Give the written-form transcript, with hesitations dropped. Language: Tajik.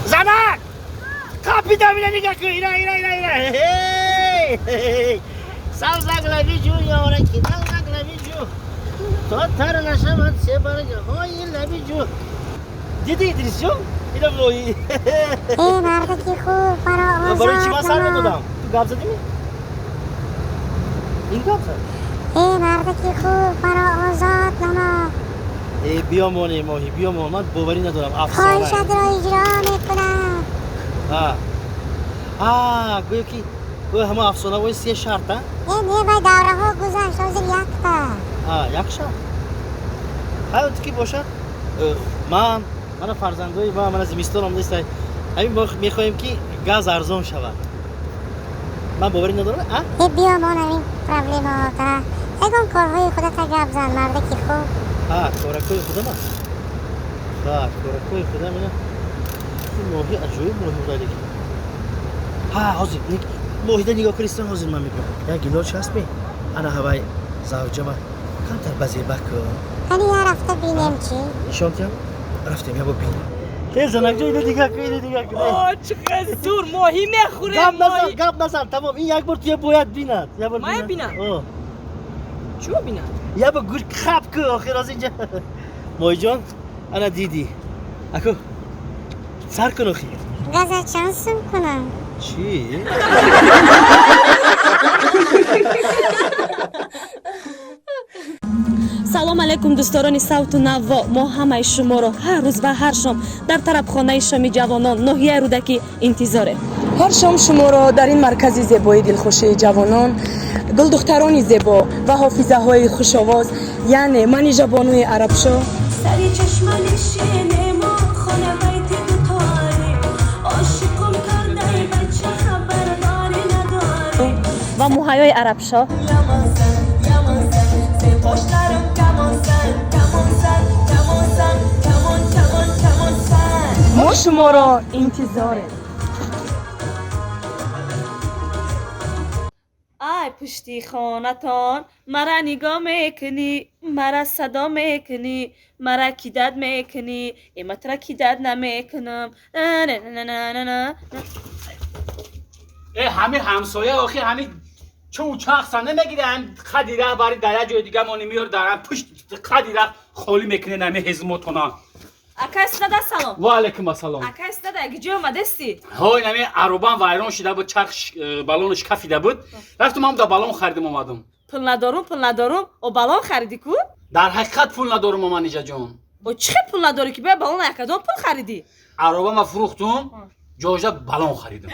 Zanak! Kapıda bile nigga ira. Savzakla bicu yavra kidalakla bicu. Totar naşamat sebarga hoyla bicu. Didi İdris'cum. Bir de bu iyi. Neredeki ku para Barı çıkan sarmadı adam. Gabza değil mi? İlk gabza. neredeki ku para ozatlama. بیامونه ماهی بیامون من باوری ندارم افسانه خواهشت را اجرا میکنم. گویا که گویا همه افسانه و سی شرط ها نه باید دوره ها گذشت حاضر یک تا. یک شرط حالت کی باشد من فرزندوی با من زمستان آمده است همین میخوایم که گاز ارزان شود من باوری ندارم بیامان این پرابلم ها تا اگه کارهای خودت گپ زن مردکی خوب. کارکوی خودم است کارکوی خودم اینه این ماهی عجایب ماهی داری حاضر ماهی نگاه کریستان حاضر من میکنم یک گیلاش هست می انا هوای زوجه من کمتر بزی بکن هنی یه رفته بینیم چی؟ شانتیم رفتیم یا با بینیم تیز زنک جایی دیگه کنی چقدر زور ماهی میخوره گپ نزن تمام این یک بار توی باید بیند ما بینم چو بینم یا با گوش خب که آخر از اینجا ماهی جان انا دیدی اکو سر کن آخی غزه چانسم کنم. چی؟ салом алайкум дӯсторони савту наво мо ҳамаи шуморо ҳар рӯз ва ҳар шом дар тарабхонаи шоми ҷавонон ноҳияи рӯдакӣ интизорем. ҳар шом шуморо дар ин маркази зебоии дилхушии ҷавонон гулдухтарони зебо ва ҳофизаҳои хушовоз яъне мани жабонуи арабшо ва муҳайёи арабшо мо шуморо интизорем. ай пушти хонатон мара нигоҳ мекунӣ мара садо мекунӣ мара кидат мекунӣ иматра кидат намекунам همه همسایه آخی همه چون چاق نمیگیرن خدیره برای در جای دیگه ما نمیار دارن پشت خدیره خالی میکنه نمی هزموتونا акай стада салом و علیکم السلام акай стада киҷо омадасти های نمی عروبان وایران شده بود چرخ بالونش کفیده بود رفتم هم دا بالون خریدم اومدم пул надорум о балон хариди ку در حقیقت پول ندارم ماما نیجا جون о чӣ пул надорӣ ки бия балон якадом пул харидӣ عروبان ما فروختم جوجه بالون خریدم